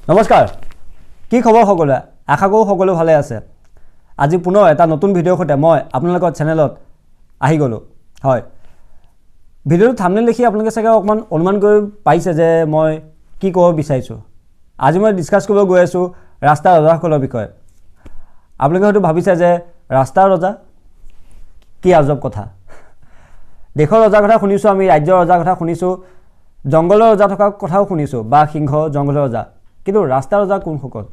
নমস্কাৰ কি খবৰ সকলোৱে আশা কৰো সকলো ভালে আছে আজি পুনৰ এটা নতুন ভিডিঅ' সৈতে মই আপোনালোকৰ চেনেলত আহি গলো হয় ভিডিঅ'টো থাম্বনেল দেখি আপোনালোকে চাগে অকমান অনুমান কৰি পাইছে যে মই কি ক'ব বিচাৰিছো আজি মই ডিসকাস কৰিব গৈ আছো ৰাস্তাৰ ৰজাসকলৰ বিষয়ে আপোনালোকে হয়তো ভাবিছে যে ৰাস্তাৰ ৰজা কি আজব কথা দেশৰ ৰজাৰ কথা শুনিছো আমি ৰাজ্যৰ ৰজাৰ কথা শুনিছো জংগলৰ ৰজা থকা কথাও শুনিছো বা সিংহ জংগলৰ ৰজা কিন্তু ৰাস্তাৰ ৰজা কোন সকল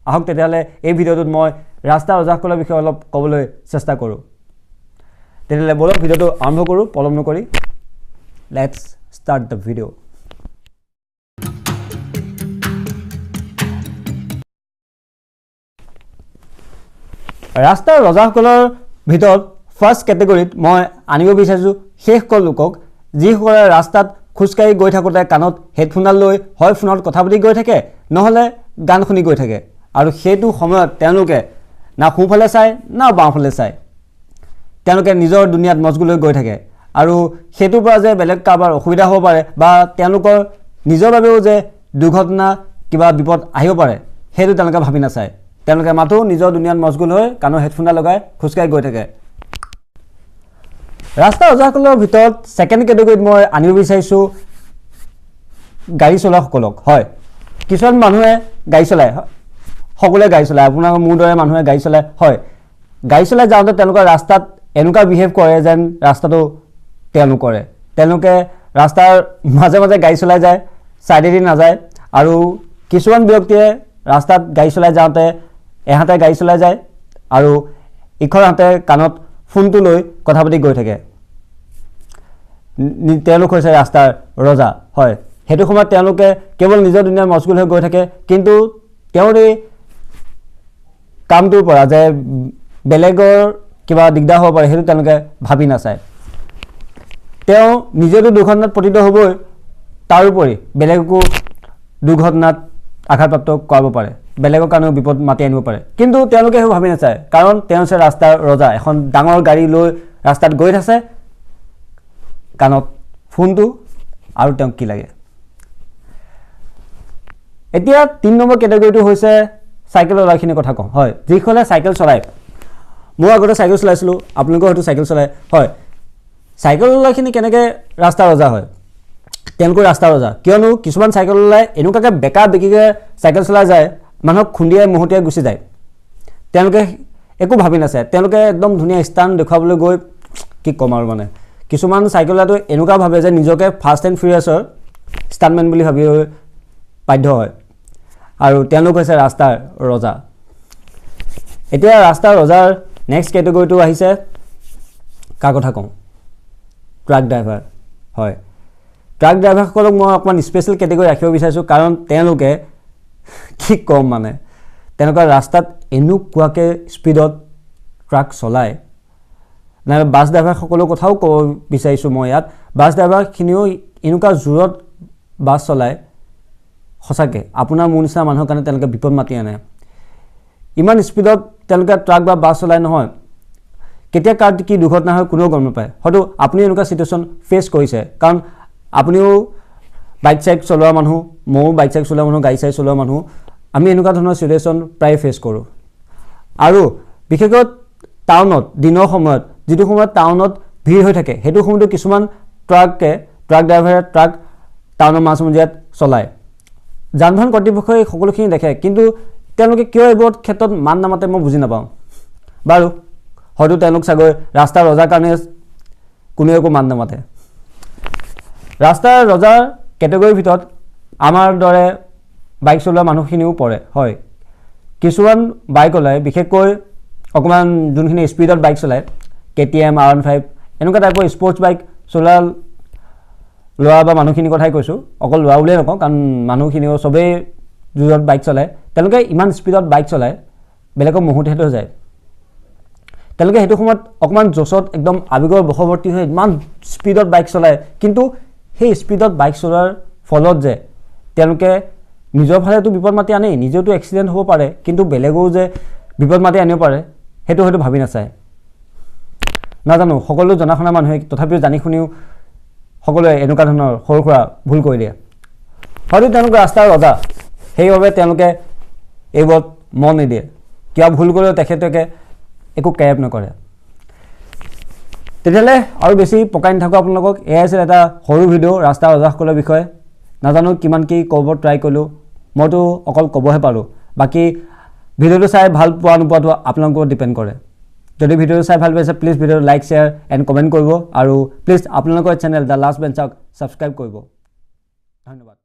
আহক তেতিয়ালে এই ভিডিঅ'টোত মই ৰাস্তাৰ ৰজাসকলৰ বিষয়ে অলপ ক'বলৈ চেষ্টা কৰো তেতিয়ালে বলক ভিডিঅ'টো আৰম্ভ কৰো পলম নকৰি লেটস ষ্টাৰ্ট দ্য ভিডিঅ' ৰাস্তাৰ ৰজাসকলৰ ভিতৰত ফাৰ্স্ট ক্যাটেগৰীত মই আনিব বিচাৰিছো শেষকল লোকক যিসকলে ৰাস্তাত খুচকাই গৈ থাকোতে কাণত হেডফোন লৈ হয় ফোনত কথা পাতি গৈ থাকে নহলে গান শুনি গৈ থাকে আৰু হেতু সময়ত তেওঁলোকে না খুফালে চাই না বাওফালে চাই তেওঁলোকে নিজৰ দুনিয়াত মজগুল হৈ গৈ থাকে আৰু হেতুৰ পৰা যে বেলেগ কাবাৰ অসুবিধা হ'ব পাৰে বা তেওঁলোকৰ নিজৰ বাবেও যে দুৰ্ঘটনা কিবা বিপদ আহিব পাৰে হেতু তেওঁলোকে ভাবি নাচায় তেওঁলোকে মাথো নিজৰ দুনিয়াত মজগুল হৈ কাণৰ হেডফোন লগাই খুচকাই গৈ থাকে ৰাস্তা ৰজাসকলৰ ভিতৰত সেকেন্ড ক্যাটেগৰীত মই আনিব বিচাৰিছো গাড়ী চলাসকলক হয় কিছুমান মানুহে গাড়ী চলায় সকলোৱে গাড়ী চলায় আপোনাৰ মোৰ দৰে মানুহে গাড়ী চলায় হয় গাড়ী চলাই যাওঁতে তেওঁলোকৰ ৰাস্তাত এনেকুৱা বিহেভ কৰে যেন ৰাস্তাটো তেওঁলোকে ৰাস্তাৰ মাজে মাজে গাড়ী চলাই যায় সাইডেদি নাযায় আৰু কিছুমান ব্যক্তিয়ে ৰাস্তাত গাড়ী চলাই যাওঁতে এহাতে গাড়ী চলাই যায় আৰু ইখৰ হাতে কাণত ফোনটো লৈ কথা পাতি গৈ থাকে তেওঁলোক হৈছে ৰাস্তাৰ ৰজা হয় হেতু সময়ত তেওঁলোকে কেৱল নিজৰ দুনিয়াৰ মজগুল হৈ গৈ থাকে কিন্তু তেওঁৰে কামটোৰ পৰা যে বেলেগৰ কিবা দিগদাৰ হ'ব পাৰে হেতু তেওঁলোকে ভাবি নাচায় তেওঁ নিজেতো দুৰ্ঘটনাত পতিত হ'বই তাৰ উপৰি বেলেগকো দুৰ্ঘটনাত আঘাতপ্ৰাপ্ত কৰাব পাৰে বেলেগৰ কাৰণেও বিপদ মাতি আনিব পাৰে কিন্তু তেওঁলোকে হেও ভাবি নাচায় কাৰণ তেওঁ হৈছে ৰাস্তাৰ ৰজা এখন ডাঙৰ গাড়ী লৈ ৰাস্তাত গৈ আছে কাণত ফোনটো আৰু তেওঁ কি লাগে এতিয়া 3 নম্বৰ ক্যাটেগৰীটো হৈছে সাইকেল চলাখিনিৰ কথা কওঁ হয় যিখলে সাইকেল চলায় মই আগতে সাইকেল চলাইছিলো আপোনালোকে হয়তো সাইকেল চলায় হয় সাইকেল চলাখিনি কেনেকৈ ৰাস্তাৰ ৰজা হয় তেওঁলোকৰ ৰাস্তাৰ ৰজা কিয়নো কিছুমান সাইকেল চলাই এনেকুৱাকে বেকা বেকিকে সাইকেল চলাই যায় মানুহক খুন্দিয়াই মুহতিয়াই গুচি যায় তেওঁলোকে একো ভাবি নাচায় তেওঁলোকে একদম ধুনীয়া স্থান দেখাবলৈ গৈ কি কম আৰু মানে কিছুমান সাইকেলটো এনেকুৱা ভাবে যে নিজকে ফাষ্ট এণ্ড ফিউৰিয়াছৰ ষ্টান্টমেন বুলি ভাবি বাধ্য হয় আৰু তেওঁলোক হৈছে ৰাস্তাৰ ৰজা এতিয়া ৰাস্তাৰ ৰজাৰ নেক্সট ক্যাটেগৰীটো আহিছে কাৰ কথা কওঁ ট্ৰাক ড্ৰাইভাৰ হয় ট্ৰাক ড্ৰাইভাৰসকলক মই অকমান স্পেশাল ক্যাটেগৰী ৰাখিব বিচাৰিছো কাৰণ তেওঁলোকে কি কম মানে তেওঁলোকৰ ৰাস্তাত এনেকুৱাকে স্পীডত ট্ৰাক চলায় না বাস ড্ৰাইভাৰ সকলৰ কথাও ক'ব বিচাৰিছো মই ইয়াত বাস ড্ৰাইভাৰ খিনিও এনেকুৱা জোৰত বাস চলায় সঁচাকে আপোনাৰ মোৰ নিচিনা মানুহৰ কাৰণে তেওঁলোকে বিপদ মাতি আনে ইমান স্পীডত তেওঁলোকে ট্ৰাক বা বাস চলায় নহয় কেতিয়া কাৰ কি দুৰ্ঘটনা হয় কোনো গম নাপায় হয়তো আপুনি এনেকুৱা সিচুৱেশ্যন ফেচ কৰিছে কাৰণ আপুনিও বাইক চাইক চলোৱা মানুহ মও বাইক চাইক চলোৱা মানুহ গাড়ী চাইক চলোৱা মানুহ আমি এনেকুৱা ধৰণৰ সিচুৱেশ্যন প্ৰায় ফেচ কৰোঁ আৰু বিশেষকৈ টাউনত দিনৰ সময়ত যেটো সময়ত টাউনত ভিৰ হৈ থাকে হেতু সময়তো কিছুমান ট্ৰাক ড্ৰাইভাৰে ট্ৰাক টাউনৰ মাজমজিয়াত চলায় যানবাহন কৰ্তৃপক্ষই সকলোখিনি দেখে কিন্তু তেওঁলোকে কিয় এইবোৰ ক্ষেত্ৰত মান নামাতে মই বুজি নাপাওঁ বাৰু হয়তো তেওঁলোক চাগৈ ৰাস্তাৰ ৰজাৰ কাৰণে কোনো একো মান নামাতে ৰাস্তাৰ ৰজাৰ ক্যাটেগৰীৰ ভিতৰত আমাৰ দৰে বাইক চলোৱা মানুহখিনিও পৰে হয় কিছুমান বাইক ওলাই বিশেষকৈ অকমান যোনখিনি স্পীডত বাইক চলায় KTM R15 এনেকুৱা টাইপৰ স্পৰ্টছ বাইক চলোৱা লোৱা বা মানুহখিনি কথাই কৈছো অকল লোৱা বুলিয়ে নকওঁ কাৰণ মানুহখিনিও সবেই জোৰত বাইক চলায় তেওঁলোকে ইমান স্পীডত বাইক চলায় বেলেগক মুহূৰ্তে হৈ যায় তেওঁলোকে হেতু সময়ত অকমান জোছত একদম আবেগৰ বশৱৰ্তী হৈ ইমান স্পীডত বাইক চলায় কিন্তু সেই স্পীডত বাইক চলোৱাৰ ফলত যে তেওঁলোকে নিজৰ ফালেতো বিপদ মাতি আনে নিজেতো এক্সিডেন্ট হ'ব পাৰে কিন্তু বেলেগও যে বিপদ মাতি আনিব পাৰে হেতু হয়তো ভাবি নাচায় নাজানো সকলো জনাখনা মানুহে তথাপিও জানি শুনিও সকলোৱে এনেকুৱা ধৰণৰ সৰু খুৰা ভুল কৰি দিয়ে হয়তো তেওঁলোক ৰাস্তাৰ ৰজা সেইবাবে তেওঁলোকে এইবোৰত মন নিদিয়ে কিবা ভুল কৰিলেও তেখেতলোকে একো কেয়াৰ নকৰে তেতিয়াহ'লে আৰু বেছি পকাই নাথাকোঁ আপোনালোকক এয়াই আছিল এটা সৰু ভিডিঅ' ৰাস্তা অজাসকলৰ বিষয়ে নাজানো কিমান কি ক'ব ট্ৰাই কৰিলোঁ মইতো অকল ক'বহে পাৰোঁ বাকী ভিডিঅ'টো চাই ভাল পোৱা নোপোৱাটো আপোনালোকৰ ডিপেণ্ড কৰে যদি ভিডিঅ'টো চাই ভাল পাইছে প্লিজ ভিডিঅ'টো লাইক শ্বেয়াৰ এণ্ড কমেণ্ট কৰিব আৰু প্লিজ আপোনালোকৰ চেনেল দ্য লাষ্ট বেঞ্চক ছাবস্ক্ৰাইব কৰিব ধন্যবাদ